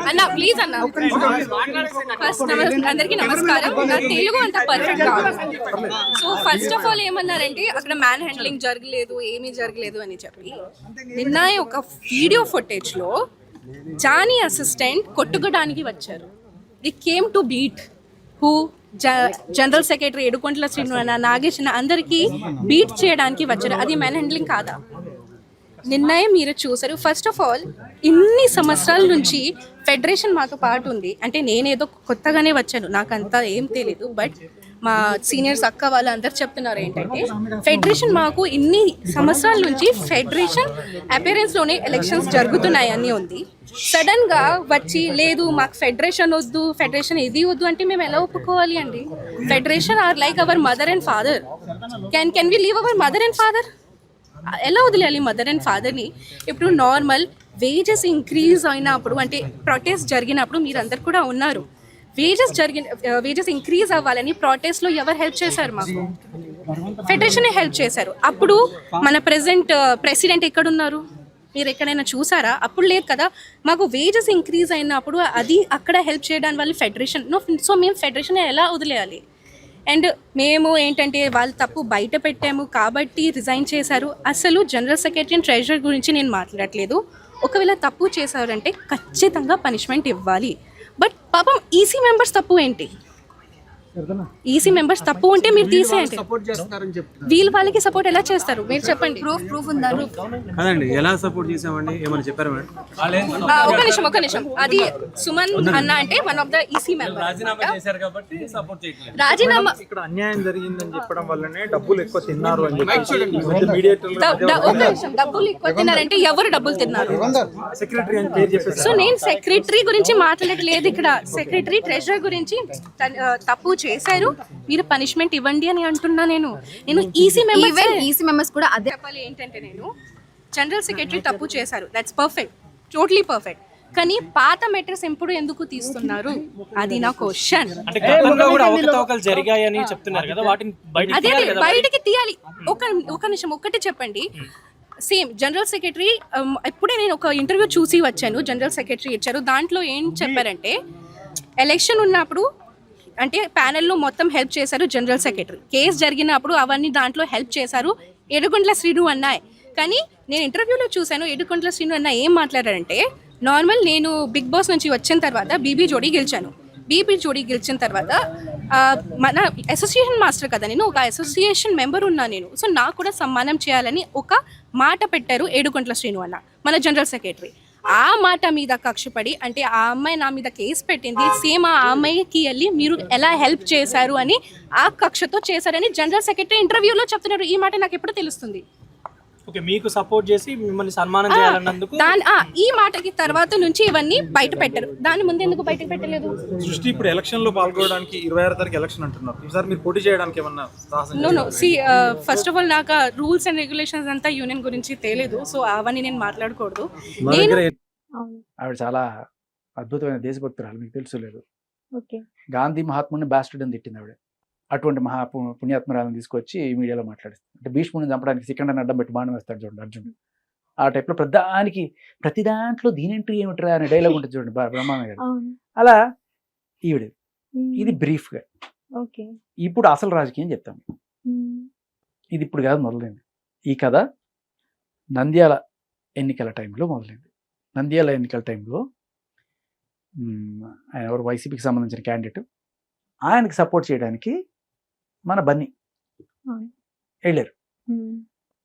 అన్నా ప్లీజ్ అన్నా ఫస్ట్ అందరికి నమస్కారం. నా తెలుగు అంత పర్ఫెక్ట్ కాదు. సో ఫస్ట్ ఆఫ్ ఆల్ ఏమన్నారంటే అక్కడ మ్యాన్ హ్యాండ్లింగ్ జరగలేదు, ఏమీ జరగలేదు అని చెప్పి నిన్న ఒక వీడియో ఫుటేజ్ లో జానీ అసిస్టెంట్ కొట్టుకోవడానికి వచ్చారు. The came to beat who general secretary ఏడుకొండల శ్రీను నాగేష్ అందరికీ బీట్ చేయడానికి వచ్చారు. అది మ్యాన్ హ్యాండ్లింగ్ కాదా? నిర్ణయం మీరు చూసారు. ఫస్ట్ ఆఫ్ ఆల్ ఇన్ని సంవత్సరాల నుంచి ఫెడరేషన్ మాతో పాటు ఉంది. అంటే నేనేదో కొత్తగానే వచ్చాను, నాకు అంతా ఏం తెలీదు. బట్ మా సీనియర్స్ అక్క వాళ్ళు అందరు చెప్తున్నారు ఏంటంటే ఫెడరేషన్ మాకు ఇన్ని సంవత్సరాల నుంచి ఫెడరేషన్ అపియరెన్స్లోనే ఎలక్షన్స్ జరుగుతున్నాయి అని ఉంది. సడన్గా వచ్చి లేదు మాకు ఫెడరేషన్ వద్దు, ఫెడరేషన్ ఇది వద్దు అంటే మేము ఎలా ఒప్పుకోవాలి అండి? Federation are like our mother and father. Can we leave our mother and father? ఎలా వదిలేయాలి మదర్ అండ్ ఫాదర్ని? ఇప్పుడు నార్మల్ వేజెస్ ఇంక్రీజ్ అయినప్పుడు అంటే ప్రొటెస్ట్ జరిగినప్పుడు మీరందరు కూడా ఉన్నారు. వేజెస్ ఇంక్రీజ్ అవ్వాలని ప్రొటెస్ట్లో ఎవరు హెల్ప్ చేశారు? మాకు ఫెడరేషన్ హెల్ప్ చేశారు. అప్పుడు మన ప్రెసిడెంట్ ఎక్కడున్నారు? మీరు ఎక్కడైనా చూసారా? అప్పుడు లేదు కదా. మాకు వేజెస్ ఇంక్రీజ్ అయినప్పుడు అది అక్కడ హెల్ప్ చేయడానికి వాళ్ళు ఫెడరేషన్. సో మేము ఫెడరేషన్ ఎలా వదిలేయాలి? అండ్ మేము ఏంటంటే వాళ్ళు తప్పు బయట పెట్టాము కాబట్టి రిజైన్ చేశారు. అసలు జనరల్ సెక్రటరీ అండ్ ట్రెజరర్ గురించి నేను మాట్లాడట్లేదు. ఒకవేళ తప్పు చేశారంటే ఖచ్చితంగా పనిష్మెంట్ ఇవ్వాలి. బట్ పాపం ఈసీ మెంబర్స్ తప్పు ఏంటి? ఈసీ మెంబర్స్ తప్పు ఉంటే మీరు తీసేయండి. వీళ్ళు వాళ్ళకి సపోర్ట్ ఎలా చేస్తారు మీరు చెప్పండి? ప్రూఫ్ ఉందా? కాదండి, ఎలా సపోర్ట్ చేసామండి? ఏమైనా చెప్పారు మేడం? ఒక నిమిషం అది సుమన్ అన్న అంటే one of the EC member రాజీనామా ఇక్కడ అన్యాయం జరిగిందని చెప్పడం వల్లనే డబ్బులు ఎక్కువ తిన్నారు అని డబ్బులు ఎక్కువ తిన్నారంటే ఎవరు డబ్బులు తిన్నారు? సెక్రటరీ అని పేరు చెప్పేసి. సో నేను సెక్రటరీ గురించి మాట్లాడట్లేదు ఇక్కడ. సెక్రటరీ ట్రెజరర్ గురించి తప్పు చేశారు, మీరు పనిష్మెంట్ ఇవ్వండి అని అంటున్నా. నేను ఈసీ మెంబర్స్ కూడా అదే చెప్పాలి. ఏంటంటే నేను జనరల్ సెక్రటరీ తప్పు చేశారు, దట్స్ పర్ఫెక్ట్, టోటలీ పర్ఫెక్ట్. కానీ పాత మెటర్స్ ఎప్పుడు ఎందుకు తీస్తున్నారు? అది నా క్వశ్చన్. అదే బయటికి తీయాలి. ఒక నిమిషం ఒక్కటి చెప్పండి. సేమ్ జనరల్ సెక్రటరీ ఇప్పుడే నేను ఒక ఇంటర్వ్యూ చూసి వచ్చాను. జనరల్ సెక్రటరీ ఇచ్చారు. దాంట్లో ఏం చెప్పారంటే ఎలక్షన్ ఉన్నప్పుడు అంటే ప్యానెల్లో మొత్తం హెల్ప్ చేశారు జనరల్ సెక్రటరీ. కేసు జరిగినప్పుడు అవన్నీ దాంట్లో హెల్ప్ చేశారు ఏడుకొండల శ్రీను అన్నాయ్. కానీ నేను ఇంటర్వ్యూలో చూశాను ఏడుకొండల శ్రీను అన్న ఏం మాట్లాడారంటే నార్మల్ నేను బిగ్ బాస్ నుంచి వచ్చిన తర్వాత బీబీ జోడీ గెలిచిన తర్వాత మన అసోసియేషన్ మాస్టర్ కదా, నేను ఒక అసోసియేషన్ మెంబర్ ఉన్నా నేను. సో నాకు కూడా సన్మానం చేయాలని ఒక మాట పెట్టారు ఏడుకొండల శ్రీను అన్న మన జనరల్ సెక్రటరీ. ఆ మాట మీద కక్షపడి అంటే ఆ అమ్మాయి నా మీద కేసు పెట్టింది, సేమ్ ఆ అమ్మాయికి వెళ్ళి మీరు ఎలా హెల్ప్ చేశారు అని ఆ కక్షతో చేశారని జనరల్ సెక్రటరీ ఇంటర్వ్యూలో చెప్తున్నారు. ఈ మాట నాకు ఎప్పుడు తెలుస్తుంది? మీకు సపోర్ట్ చేసి మిమ్మల్ని సన్మానం చేయాలన్నందుకు ఈ మాటకి తర్వాత నుంచి ఇవన్నీ బయట పెట్టారు. దాని ముందు ఎందుకు బయటకు పెట్టలేదు? సృష్టి ఇప్పుడు ఎలక్షన్ లో పాల్గొనడానికి 26 తారీఖు ఎలక్షన్ అంటున్నారు. ఈసారి మీరు పోటీ చేయడానికి ఏమన్నా? నో ఫస్ట్ ఆఫ్ ఆల్ నాకు రూల్స్ అండ్ రెగ్యులేషన్స్ అంతా యూనియన్ గురించి తెలియదు. సో అవన్నీ నేను మాట్లాడకూడదు. ఆవిడ చాలా అద్భుతమైన దేశభక్తురాలు, మీకు తెలుసు లేదు? గాంధీ మహాత్ముని బాస్టర్డ్ అని తిట్టింది ఆవిడ. అటువంటి పుణ్యాత్మరాలను తీసుకొచ్చి మీడియాలో మాట్లాడిస్తుంది. అంటే భీష్ముడిని చంపడానికి శిఖండాన్ని అడ్డం పెట్టి బాణం వేస్తాడు చూడండి అర్జునుడు. ఆ టైప్లో ప్రతి దాంట్లో దీని ఎంట్రీ ఏమిట్రా అనే డైలాగ్ ఉంటుంది చూడండి బ్రహ్మాండ గారు. అలా ఈవిడ ఇది బ్రీఫ్గా. ఇప్పుడు అసలు రాజకీయం చెప్తాం. ఇది ఇప్పుడు కాదు మొదలైంది. ఈ కథ నంద్యాల ఎన్నికల టైంలో మొదలైంది. నంద్యాల ఎన్నికల టైంలో ఆయన ఎవరు వైసీపీకి సంబంధించిన క్యాండిడేట్, ఆయనకి సపోర్ట్ చేయడానికి మన బన్నీ వెళ్ళారు.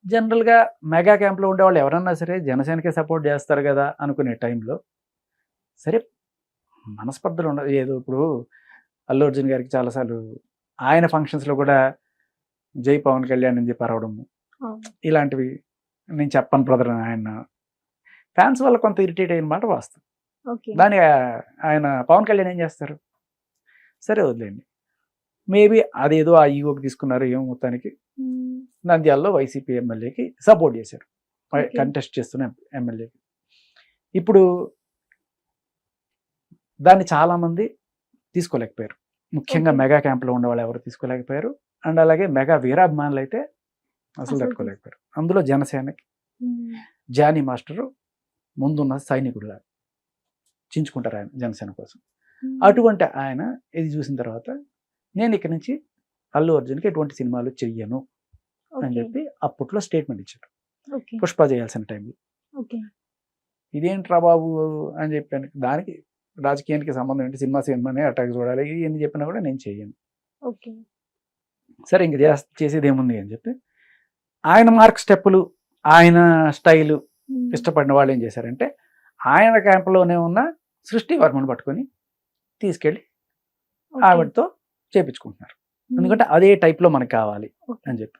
జనరల్గా మెగా క్యాంప్లో ఉండేవాళ్ళు ఎవరన్నా సరే జనసేనకే సపోర్ట్ చేస్తారు కదా అనుకునే టైంలో సరే మనస్పర్ధలు ఉండదు. ఏదో ఇప్పుడు అల్లు అర్జున్ గారికి చాలాసార్లు ఆయన ఫంక్షన్స్లో కూడా జై పవన్ కళ్యాణ్ అని చెప్పి అరవడము ఇలాంటివి నేను చెప్పను బ్రదర్. ఆయన ఫ్యాన్స్ వల్ల కొంత ఇరిటేట్ అయిన మాట వాస్తవం. దాని ఆయన పవన్ కళ్యాణ్ ఏం చేస్తారు? సరే వదిలేండి, మేబీ అదేదో ఆ ఈగోకి తీసుకున్నారు ఏమో. మొత్తానికి నంద్యాలలో వైసీపీ ఎమ్మెల్యేకి సపోర్ట్ చేశారు, కంటెస్ట్ చేస్తున్న ఎమ్మెల్యేకి. ఇప్పుడు దాన్ని చాలామంది తీసుకోలేకపోయారు. ముఖ్యంగా మెగా క్యాంప్లో ఉన్న వాళ్ళు ఎవరు తీసుకోలేకపోయారు. అండ్ అలాగే మెగా వీరాభిమానులు అయితే అసలు తట్టుకోలేకపోయారు. అందులో జనసేనకి జానీ మాస్టరు ముందున్న సైనికుడుగా చించుకుంటారు ఆయన జనసేన కోసం. అటువంటి ఆయన ఇది చూసిన తర్వాత నేను ఇక్కడి నుంచి అల్లు అర్జున్కి ఎటువంటి సినిమాలు చెయ్యను అని చెప్పి అప్పట్లో స్టేట్మెంట్ ఇచ్చారు. పుష్ప చేయాల్సిన టైంలో ఇదేంట్రా బాబు అని చెప్పాను. దానికి రాజకీయానికి సంబంధం ఏంటి, సినిమానే అటాక్ చూడాలి, ఎన్ని చెప్పినా కూడా నేను చెయ్యను. సరే ఇంక చేసేది ఏముంది అని చెప్పి ఆయన మార్క్ స్టెప్పులు, ఆయన స్టైలు ఇష్టపడిన వాళ్ళు ఏం చేశారంటే ఆయన క్యాంపులోనే ఉన్న సృష్టి వర్మను పట్టుకొని తీసుకెళ్ళి ఆవిడతో చేపించుకుంటున్నారు. ఎందుకంటే అదే టైప్లో మనకు కావాలి అని చెప్పి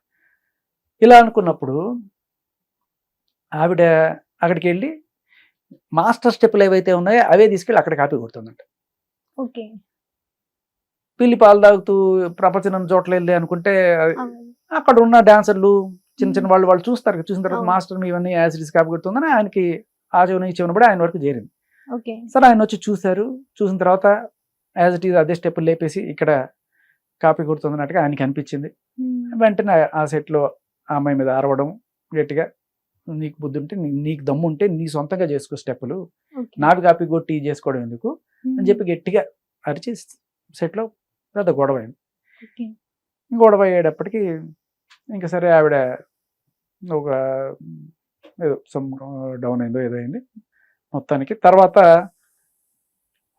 ఇలా అనుకున్నప్పుడు ఆవిడ అక్కడికి వెళ్ళి మాస్టర్ స్టెప్పులు ఏవైతే ఉన్నాయో అవే తీసుకెళ్ళి అక్కడ కాపీ కొడుతుందంట. పిల్లి పాలు తాగుతూ ప్రపంచం చోట్ల వెళ్ళి అనుకుంటే అక్కడ ఉన్న డాన్సర్లు చిన్న చిన్న వాళ్ళు చూస్తారు. చూసిన తర్వాత మాస్టర్ ఇవన్నీ యాసిడ్స్ కాపీ కొడుతుందని ఆయనకి ఆ చెవున ఈ చెవున కూడా ఆయన వరకు చేరింది. సరే ఆయన వచ్చి చూశారు. చూసిన తర్వాత యాజ్ ఇట్ ఈజ్ అదే స్టెప్ లేపేసి ఇక్కడ కాపీ కొడుతుందన్నట్టుగా ఆయనకి అనిపించింది. వెంటనే ఆ సెట్లో ఆ అమ్మాయి మీద అరవడం గట్టిగా, నీకు బుద్ధి ఉంటే నీకు దమ్ము ఉంటే నీ సొంతంగా చేసుకో స్టెప్పులు, నావి కాపీ కొట్టి చేసుకోవడం ఎందుకు అని చెప్పి గట్టిగా అరిచి సెట్లో పెద్ద గొడవ అయింది. గొడవ అయ్యేటప్పటికి ఇంకా సరే ఆవిడ ఒక ఏదో సమ్ డౌన్ అయిందో ఏదో అయింది మొత్తానికి. తర్వాత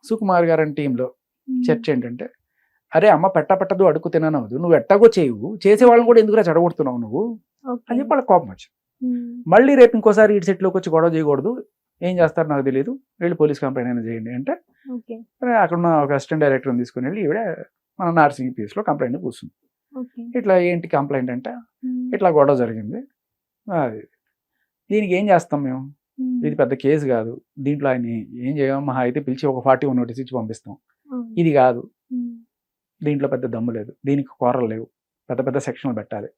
సుకుమార్ గారి టీంలో చర్చ ఏంటంటే, అరే అమ్మ పెట్టదు అడుగు తిననవదు, నువ్వు ఎట్టాగో చేయవు, చేసే వాళ్ళని కూడా ఎందుకురా చెడగొడుతున్నావు నువ్వు అని చెప్పి వాళ్ళకి కోపం వచ్చింది. మళ్ళీ రేపు ఇంకోసారి ఈ సెట్లోకి వచ్చి గొడవ చేయకూడదు, ఏం చేస్తారో నాకు తెలియదు, వెళ్ళి పోలీస్ కంప్లైంట్ అయినా చేయండి అంటే అక్కడ ఉన్న ఒక అసిస్టెంట్ డైరెక్టర్ని తీసుకుని వెళ్ళి ఈవిడ మన నార్సింగ్ పీఎస్లో కంప్లైంట్ కూర్చుంది. ఇట్లా ఏంటి కంప్లైంట్ అంటే, ఇట్లా గొడవ జరిగింది, అది దీనికి ఏం చేస్తాం మేము, ఇది పెద్ద కేసు కాదు, దీంట్లో ఆయన ఏం చేయం, మహా అయితే పిలిచి ఒక 41 నోటీస్ ఇచ్చి పంపిస్తాం, ఇది కాదు, దీంట్లో పెద్ద దమ్ము లేదు, దీనికి కూరలు లేవు, పెద్ద పెద్ద సెక్షన్లు పెట్టాలి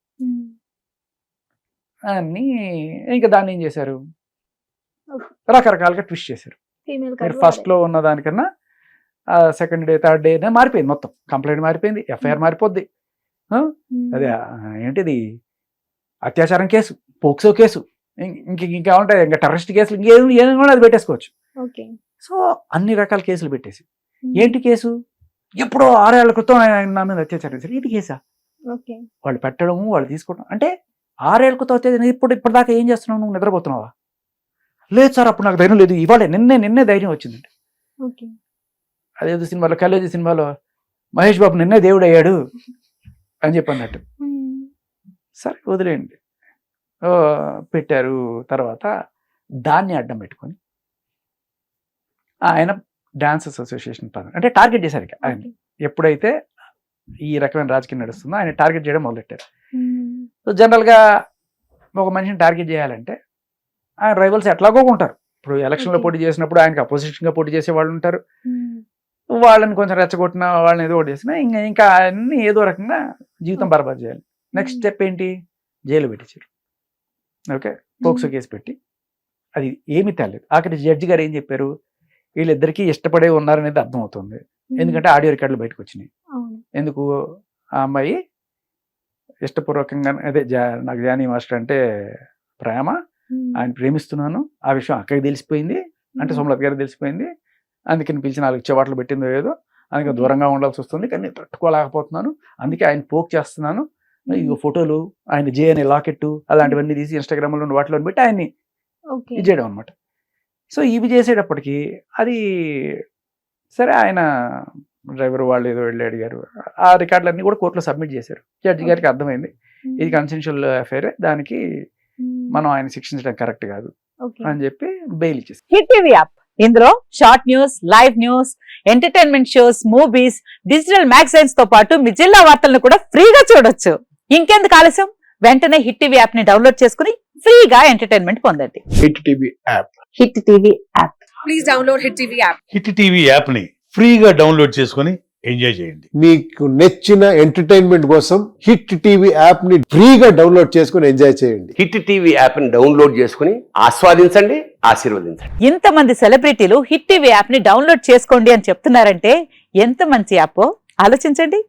అని ఇంకా దాన్ని ఏం చేశారు, రకరకాలుగా ట్విస్ట్ చేశారు. మీరు ఫస్ట్లో ఉన్న దానికన్నా సెకండ్ డే థర్డ్ డేనే మారిపోయింది, మొత్తం కంప్లైంట్ మారిపోయింది, ఎఫ్ఐఆర్ మారిపోద్ది. అదే ఏంటిది అత్యాచారం కేసు, పోక్సో కేసు, ఇంకా ఉంటాయి, ఇంకా టెర్రరిస్ట్ కేసులు, ఇంకేం కూడా అది పెట్టేసుకోవచ్చు. సో అన్ని రకాల కేసులు పెట్టేసి, ఏంటి కేసు, ఎప్పుడో 6 ఏళ్ల క్రితం ఆయన నా మీద అత్యాచారం చేశారు, ఇది కేసా, వాళ్ళు పెట్టడము వాళ్ళు తీసుకోవడం. అంటే 6 ఏళ్ల క్రితం అత్యాచారం, ఇప్పటిదాకా ఏం చేస్తున్నావు, నువ్వు నిద్రపోతున్నావా, లేదు సార్ అప్పుడు నాకు ధైర్యం లేదు, ఇవాళ నిన్నే ధైర్యం వచ్చిందండి. అదేదో సినిమాలో కలేజీ సినిమాలో మహేష్ బాబు నిన్నే దేవుడు అయ్యాడు అని చెప్పి అన్నట్టు. సరే వదిలేయండి, పెట్టారు. తర్వాత దాన్ని అడ్డం పెట్టుకొని ఆయన డాన్సర్స్ అసోసియేషన్ అంటే టార్గెట్ చేశారు. ఆయన ఎప్పుడైతే ఈ రకమైన రాజకీయం నడుస్తుందో ఆయన టార్గెట్ చేయడం మొదలెట్టారు. సో జనరల్గా ఒక మనిషిని టార్గెట్ చేయాలంటే ఆయన రైవల్స్ ఎట్లాగో ఉంటారు. ఇప్పుడు ఎలక్షన్లో పోటీ చేసినప్పుడు ఆయనకి అపోజిషన్గా పోటీ చేసే వాళ్ళు ఉంటారు, వాళ్ళని కొంచెం రెచ్చగొట్టిన వాళ్ళని ఏదో ఒకటి చేసినా ఇంకా అన్ని ఏదో రకంగా జీవితం బర్బాద్ చేయాలి. నెక్స్ట్ స్టెప్ ఏంటి, జైలు పెట్టించారు. ఓకే, పోక్సో కేసు పెట్టి అది ఏమీ తేలేదు. అక్కడ జడ్జి గారు ఏం చెప్పారు, వీళ్ళిద్దరికీ ఇష్టపడే ఉన్నారనేది అర్థమవుతుంది, ఎందుకంటే ఆడియో రికార్డులు బయటకు వచ్చినాయి. ఎందుకు, ఆ అమ్మాయి ఇష్టపూర్వకంగా అదే నాకు జానీ మాస్టర్ అంటే ప్రేమ, ఆయన ప్రేమిస్తున్నాను ఆ విషయం అక్కడికి తెలిసిపోయింది, అంటే సోమలత గారికి తెలిసిపోయింది, అందుకని పిలిచి 4 చెవాట్లు పెట్టిందో ఏదో, అందుకని దూరంగా ఉండాల్సి వస్తుంది, కానీ తట్టుకోలేకపోతున్నాను, అందుకే ఆయన పోక్ చేస్తున్నాను, ఇగో ఫోటోలు ఆయన జే అనే లాకెట్ అలాంటివన్నీ తీసి ఇన్స్టాగ్రామ్లో వాటిలో పెట్టి ఆయన్ని ఇది చేయడం అనమాట. సో ఇవి చేసేటప్పటికి అది సరే, ఆయన డ్రైవర్ వాళ్ళు ఏదో వెళ్ళి అడిగారు, ఆ రికార్డులన్నీ కూడా కోర్టులో సబ్మిట్ చేశారు. జడ్జి గారికి అర్థమైంది ఇది కన్సెన్షువల్ అఫైర్, దానికి మనం ఆయన శిక్షించడం కరెక్ట్ కాదు అని చెప్పి బెయిల్ ఇచ్చేసి. హిట్ టీవీ యాప్, ఇందులో short news, live news, entertainment shows, movies, digital magazines తో పాటు మీ జిల్లా వార్తలను కూడా ఫ్రీగా చూడొచ్చు. ఇంకెందుకు ఆలస్యం, వెంటనే హిట్ టీవీ యాప్ ని డౌన్లోడ్ చేసుకుని ఫ్రీగా ఎంటర్టైన్మెంట్ పొందండి. Hit TV app, hit TV app, please download hit TV app. Hit TV app ని ఫ్రీగా డౌన్లోడ్ చేసుకుని ఎంజాయ్ చేయండి. మీకు నచ్చిన ఎంటర్టైన్మెంట్ కోసం హిట్ టీవీ యాప్ ని ఫ్రీగా డౌన్లోడ్ చేసుకుని ఎంజాయ్ చేయండి. హిట్ టీవీ యాప్ ని డౌన్లోడ్ చేసుకుని ఆస్వాదించండి, ఆశీర్వదించండి. ఇంతమంది సెలబ్రిటీలు హిట్ టీవీ యాప్ ని డౌన్లోడ్ చేసుకోండి అని చెప్తున్నారంటే ఎంత మంచి యాప్ ఆలోచించండి.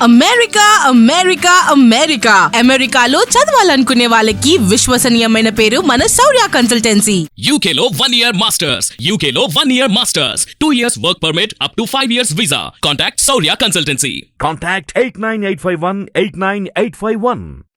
అమెరికా అమెరికా అమెరికా అమెరికాలో చదవాలనుకునే వాళ్ళకి విశ్వసనీయమైన పేరు మన శౌర్య కన్సల్టెన్సీ. UK లో 1 year masters. UK లో 1 year masters. 2 years work permit up to 5 years visa. Contact Saurya Consultancy. Contact 89851 89851.